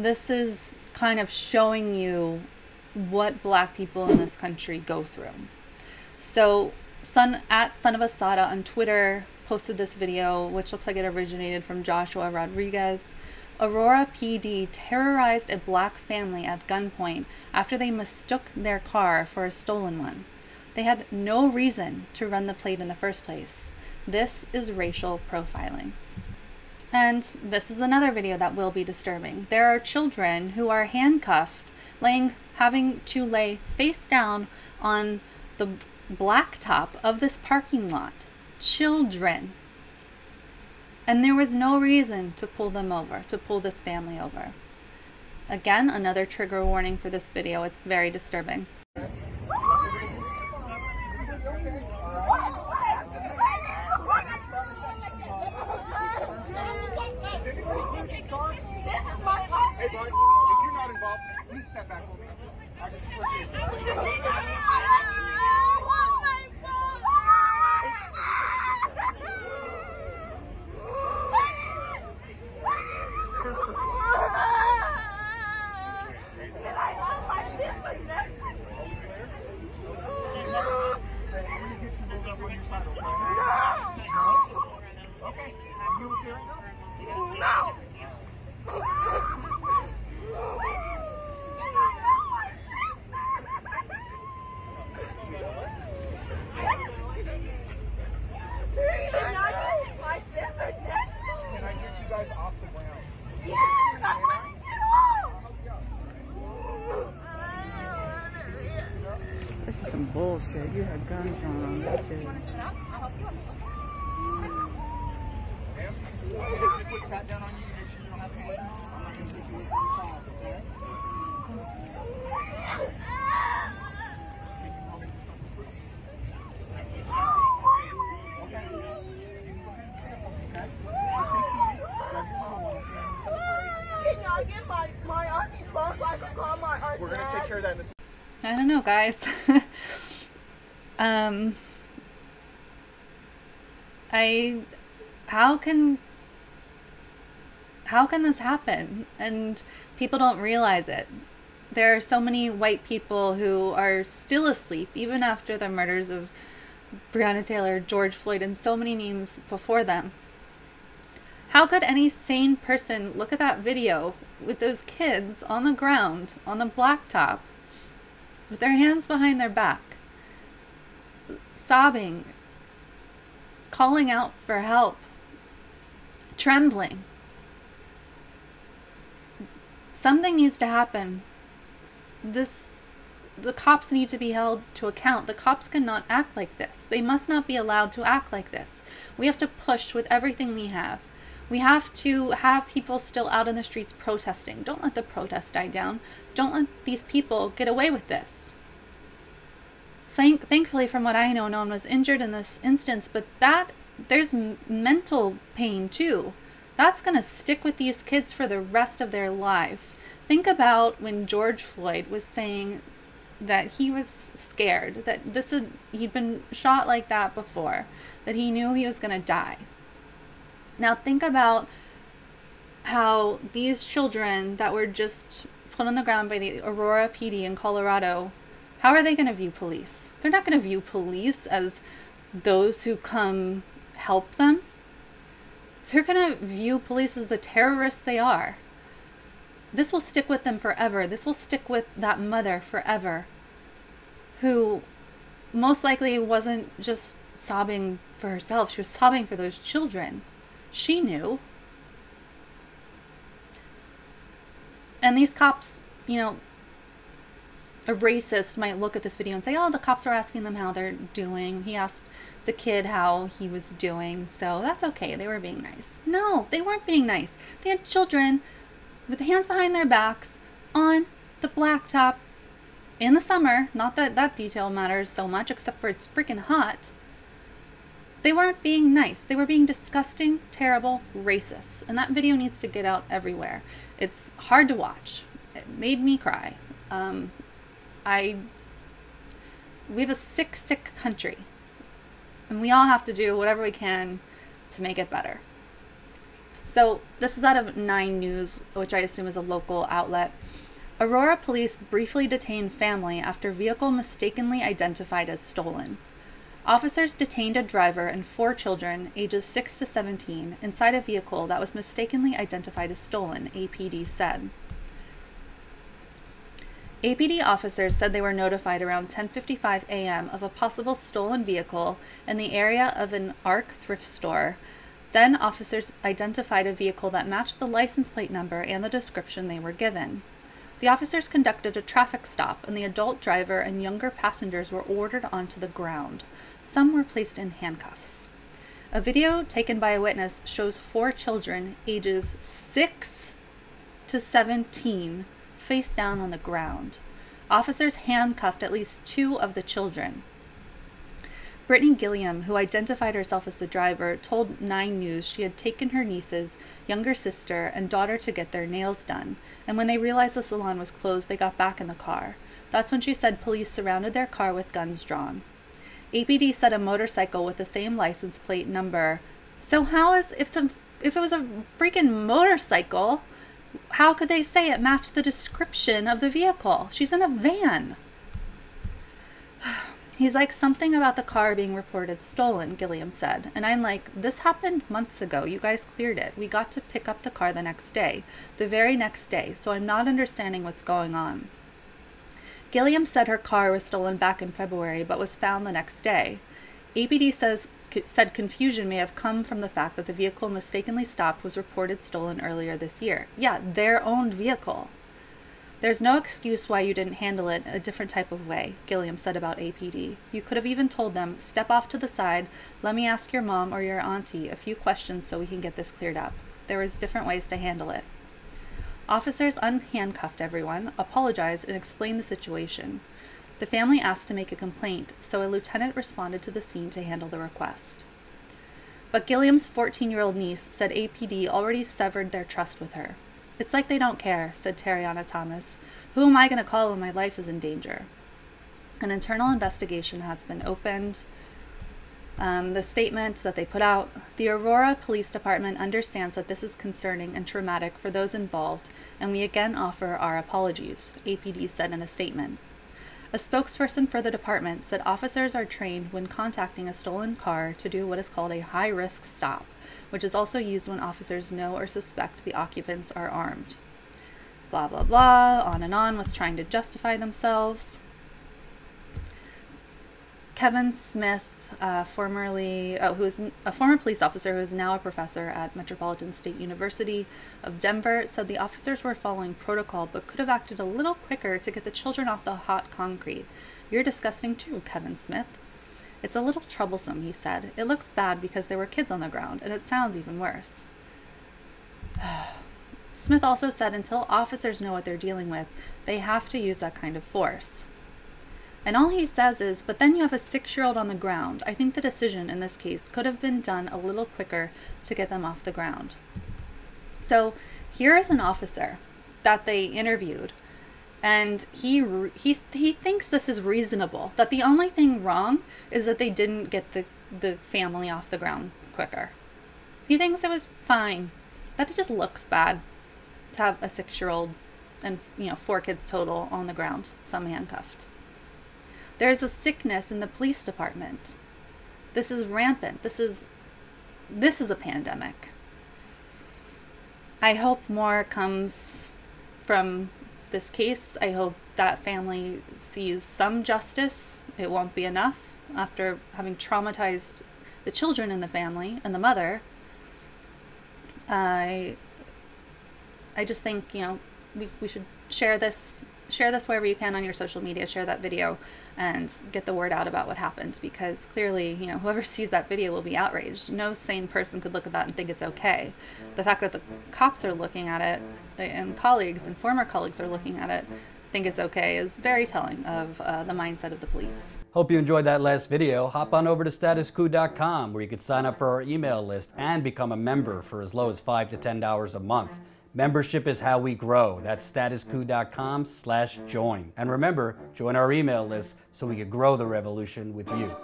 This is kind of showing you what black people in this country go through. So Son of Asada on Twitter posted this video, which looks like it originated from Joshua Rodriguez. Aurora PD terrorized a black family at gunpoint after they mistook their car for a stolen one. They had no reason to run the plate in the first place. This is racial profiling. And this is another video that will be disturbing. There are children who are handcuffed, having to lay face down on the blacktop of this parking lot. Children. And there was no reason to pull them over, to pull this family over. Again, another trigger warning for this video. It's very disturbing. Hey, bud, if you're not involved, please step back for me. I just Okay. No! This is some bullshit. You had guns on. I'll help you. Ma'am, I'm put the pat down on you to make sure you don't have hands. I'm not going to take you away from your child, okay? We're going to take care of that in a second. I don't know, guys. how can this happen? And people don't realize it. There are so many white people who are still asleep, even after the murders of Breonna Taylor, George Floyd, and so many names before them. How could any sane person look at that video with those kids on the ground, on the blacktop, with their hands behind their back, sobbing, calling out for help, trembling? Something needs to happen. The cops need to be held to account. The cops cannot act like this. They must not be allowed to act like this. We have to push with everything we have. We have to have people still out in the streets protesting. Don't let the protest die down. Don't let these people get away with this. Thankfully, from what I know, no one was injured in this instance, but there's mental pain too. That's going to stick with these kids for the rest of their lives. Think about when George Floyd was saying that he was scared, that he'd been shot like that before, that he knew he was going to die. Now think about how these children that were just put on the ground by the Aurora PD in Colorado, how are they going to view police? They're not going to view police as those who come help them. They're going to view police as the terrorists they are. This will stick with them forever. This will stick with that mother forever, who most likely wasn't just sobbing for herself. She was sobbing for those children. She knew. And these cops, you know, a racist might look at this video and say, oh, the cops are asking them how they're doing. He asked the kid how he was doing, so that's okay. They were being nice. No, they weren't being nice. They had children with hands behind their backs on the blacktop in the summer. Not that that detail matters so much, except for it's freaking hot. They weren't being nice. They were being disgusting, terrible racists. And that video needs to get out everywhere. It's hard to watch. It made me cry. We have a sick, sick country. And we all have to do whatever we can to make it better. So this is out of 9 News, which I assume is a local outlet. Aurora police briefly detained family after vehicle mistakenly identified as stolen. Officers detained a driver and 4 children, ages 6 to 17, inside a vehicle that was mistakenly identified as stolen, APD said. APD officers said they were notified around 10:55 a.m. of a possible stolen vehicle in the area of an ARC thrift store. Then officers identified a vehicle that matched the license plate number and the description they were given. The officers conducted a traffic stop, and the adult driver and younger passengers were ordered onto the ground. Some were placed in handcuffs. A video taken by a witness shows 4 children, ages 6 to 17, face down on the ground. Officers handcuffed at least 2 of the children. Brittany Gilliam, who identified herself as the driver, told 9 News she had taken her nieces, younger sister, and daughter to get their nails done, and when they realized the salon was closed, they got back in the car. That's when she said police surrounded their car with guns drawn. APD said a motorcycle with the same license plate number. So how is, if it was a freaking motorcycle, how could they say it matched the description of the vehicle? She's in a van. He's like, something about the car being reported stolen, Gilliam said. And I'm like, this happened months ago. You guys cleared it. We got to pick up the car the next day, the very next day. So I'm not understanding what's going on. Gilliam said her car was stolen back in February, but was found the next day. APD said confusion may have come from the fact that the vehicle mistakenly stopped was reported stolen earlier this year. Yeah, their own vehicle. There's no excuse why you didn't handle it a different type of way, Gilliam said about APD. You could have even told them, step off to the side, let me ask your mom or your auntie a few questions so we can get this cleared up. There was different ways to handle it. Officers unhandcuffed everyone, apologized, and explained the situation. The family asked to make a complaint, so a lieutenant responded to the scene to handle the request. But Gilliam's 14-year-old niece said APD already severed their trust with her. It's like they don't care, said Terriana Thomas. Who am I going to call when my life is in danger? An internal investigation has been opened. The statement that they put out, the Aurora Police Department understands that this is concerning and traumatic for those involved, and we again offer our apologies, APD said in a statement. A spokesperson for the department said officers are trained when contacting a stolen car to do what is called a high-risk stop, which is also used when officers know or suspect the occupants are armed. Blah, blah, blah, on and on with trying to justify themselves. Kevin Smith, who is a former police officer who is now a professor at Metropolitan State University of Denver, said the officers were following protocol but could have acted a little quicker to get the children off the hot concrete. You're disgusting too, Kevin Smith. It's a little troublesome, he said. It looks bad because there were kids on the ground, and it sounds even worse. Smith also said until officers know what they're dealing with, they have to use that kind of force. And all he says is, but then you have a 6-year-old on the ground. I think the decision in this case could have been done a little quicker to get them off the ground. So here is an officer that they interviewed, and he thinks this is reasonable, that the only thing wrong is that they didn't get the family off the ground quicker. He thinks it was fine, that it just looks bad to have a 6-year-old and 4 kids total on the ground, some handcuffed. There's a sickness in the police department. This is rampant. This is a pandemic. I hope more comes from this case. I hope that family sees some justice. It won't be enough after having traumatized the children in the family and the mother. I just think, we should share this wherever you can on your social media, share that video and get the word out about what happened, because clearly, whoever sees that video will be outraged. No sane person could look at that and think it's okay. The fact that the cops are looking at it, and colleagues and former colleagues are looking at it, think it's okay, is very telling of the mindset of the police. Hope you enjoyed that last video. Hop on over to statuscoup.com where you can sign up for our email list and become a member for as low as $5 to $10 a month. Membership is how we grow. That's statuscoup.com/join. And remember, join our email list so we can grow the revolution with you.